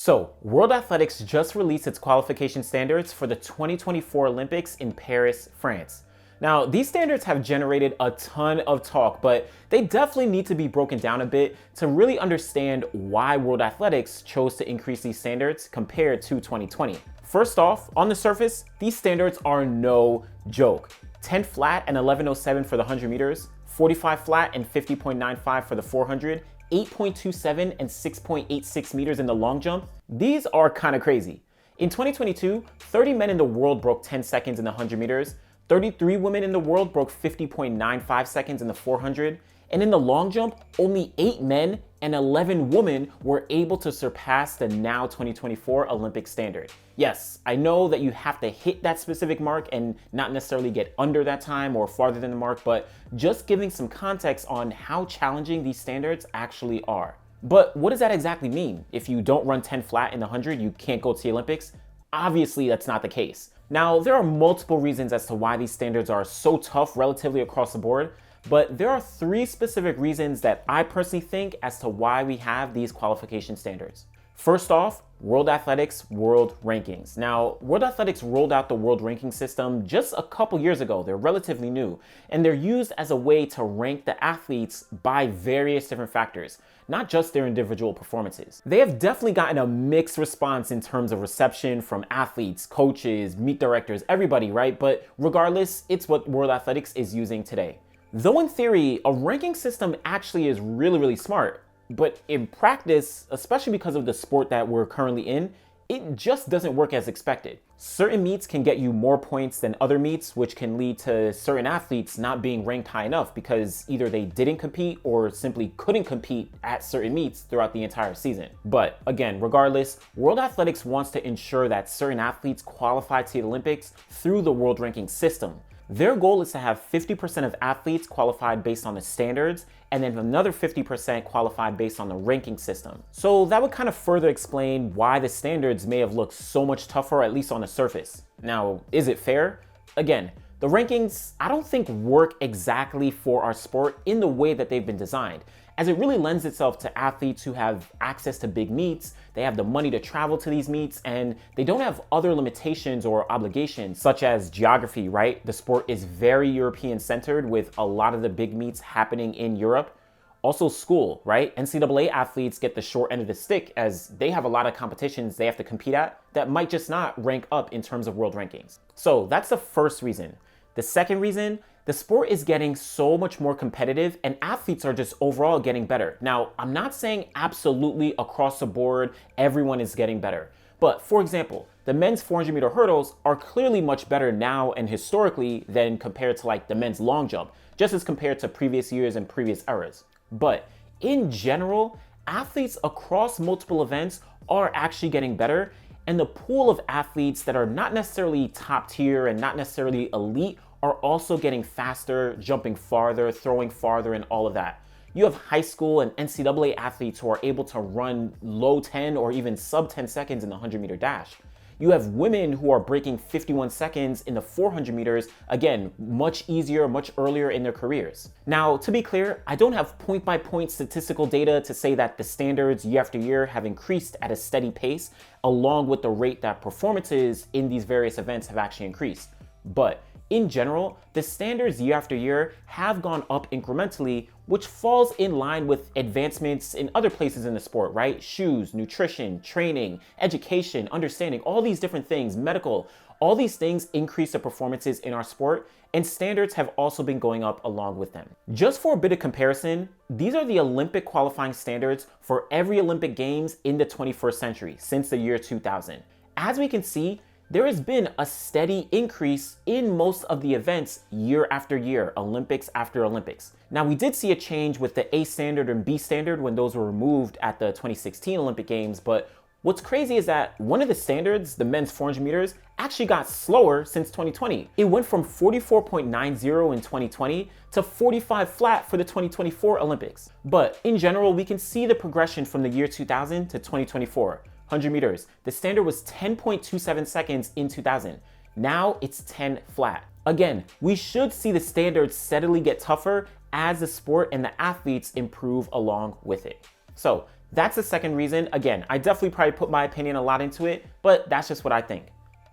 So, World Athletics just released its qualification standards for the 2024 Olympics in Paris, France. Now, these standards have generated a ton of talk, but they definitely need to be broken down a bit to really understand why World Athletics chose to increase these standards compared to 2020. First off, on the surface, these standards are no joke. 10 flat and 11.07 for the 100 meters, 45 flat and 50.95 for the 400, 8.27 and 6.86 meters in the long jump. These are kind of crazy. In 2022, 30 men in the world broke 10 seconds in the 100 meters, 33 women in the world broke 50.95 seconds in the 400, and in the long jump, only 8 men and 11 women were able to surpass the now 2024 Olympic standard. Yes, I know that you have to hit that specific mark and not necessarily get under that time or farther than the mark, but just giving some context on how challenging these standards actually are. But what does that exactly mean? If you don't run 10 flat in the 100, you can't go to the Olympics? Obviously, that's not the case. Now, there are multiple reasons as to why these standards are so tough relatively across the board, but there are 3 specific reasons that I personally think as to why we have these qualification standards. First off, World Athletics World Rankings. Now, World Athletics rolled out the World Ranking system just a couple years ago. They're relatively new, and they're used as a way to rank the athletes by various different factors, not just their individual performances. They have definitely gotten a mixed response in terms of reception from athletes, coaches, meet directors, everybody, right? But regardless, it's what World Athletics is using today. Though in theory, a ranking system actually is really smart, but in practice, especially because of the sport that we're currently in, it just doesn't work as expected. Certain meets can get you more points than other meets, which can lead to certain athletes not being ranked high enough because either they didn't compete or simply couldn't compete at certain meets throughout the entire season. But again, regardless, World Athletics wants to ensure that certain athletes qualify to the Olympics through the world ranking system. Their goal is to have 50% of athletes qualified based on the standards and then another 50% qualified based on the ranking system. So that would kind of further explain why the standards may have looked so much tougher, at least on the surface. Now, is it fair? Again, the rankings, I don't think work exactly for our sport in the way that they've been designed, as it really lends itself to athletes who have access to big meets, they have the money to travel to these meets, and they don't have other limitations or obligations, such as geography, right? The sport is very European centered with a lot of the big meets happening in Europe. Also school, right? NCAA athletes get the short end of the stick as they have a lot of competitions they have to compete at that might just not rank up in terms of world rankings. So that's the first reason. The second reason, the sport is getting so much more competitive and athletes are just overall getting better. Now, I'm not saying absolutely across the board, everyone is getting better. But for example, the men's 400 meter hurdles are clearly much better now and historically than compared to like the men's long jump, just as compared to previous years and previous eras. But in general, athletes across multiple events are actually getting better, and the pool of athletes that are not necessarily top tier and not necessarily elite are also getting faster, jumping farther, throwing farther, and all of that. You have high school and NCAA athletes who are able to run low 10 or even sub 10 seconds in the 100 meter dash. You have women who are breaking 51 seconds in the 400 meters, again, much easier, much earlier in their careers. Now, to be clear, I don't have point-by-point statistical data to say that the standards year after year have increased at a steady pace, along with the rate that performances in these various events have actually increased. But in general, the standards year after year have gone up incrementally, which falls in line with advancements in other places in the sport, right? Shoes, nutrition, training, education, understanding, all these different things, medical, all these things increase the performances in our sport, and standards have also been going up along with them. Just for a bit of comparison, these are the Olympic qualifying standards for every Olympic Games in the 21st century since the year 2000. As we can see, there has been a steady increase in most of the events year after year, Olympics after Olympics. Now, we did see a change with the A standard and B standard when those were removed at the 2016 Olympic Games, but what's crazy is that one of the standards, the men's 400 meters, actually got slower since 2020. It went from 44.90 in 2020 to 45 flat for the 2024 Olympics. But in general, we can see the progression from the year 2000 to 2024. 100 meters, the standard was 10.27 seconds in 2000. Now it's 10 flat. Again, we should see the standards steadily get tougher as the sport and the athletes improve along with it. So That's the second reason. Again, I definitely probably put my opinion a lot into it, but that's just what I think.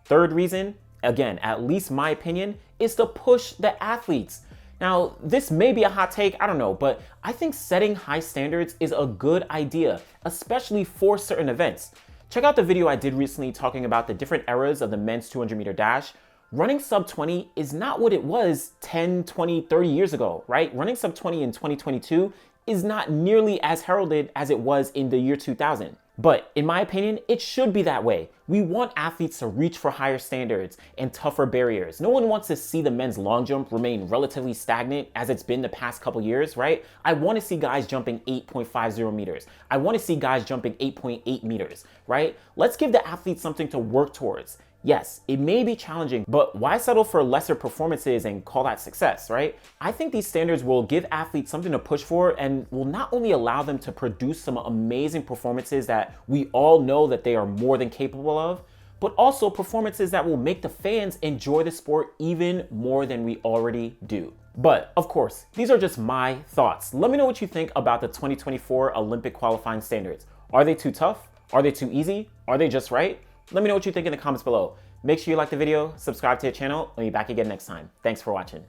Third reason, again, at least my opinion, is to push the athletes. Now, this may be a hot take, I don't know, but I think setting high standards is a good idea, especially for certain events. Check out the video I did recently talking about the different eras of the men's 200-meter dash. Running sub 20 is not what it was 10, 20, 30 years ago, right? Running sub 20 in 2022 is not nearly as heralded as it was in the year 2000. But in my opinion, it should be that way. We want athletes to reach for higher standards and tougher barriers. No one wants to see the men's long jump remain relatively stagnant as it's been the past couple years, right? I want to see guys jumping 8.50 meters. I want to see guys jumping 8.8 meters, right? Let's give the athletes something to work towards. Yes, it may be challenging, but why settle for lesser performances and call that success, right? I think these standards will give athletes something to push for and will not only allow them to produce some amazing performances that we all know that they are more than capable of, but also performances that will make the fans enjoy the sport even more than we already do. But of course, these are just my thoughts. Let me know what you think about the 2024 Olympic qualifying standards. Are they too tough? Are they too easy? Are they just right? Let me know what you think in the comments below. Make sure you like the video, subscribe to the channel, and be back again next time. Thanks for watching.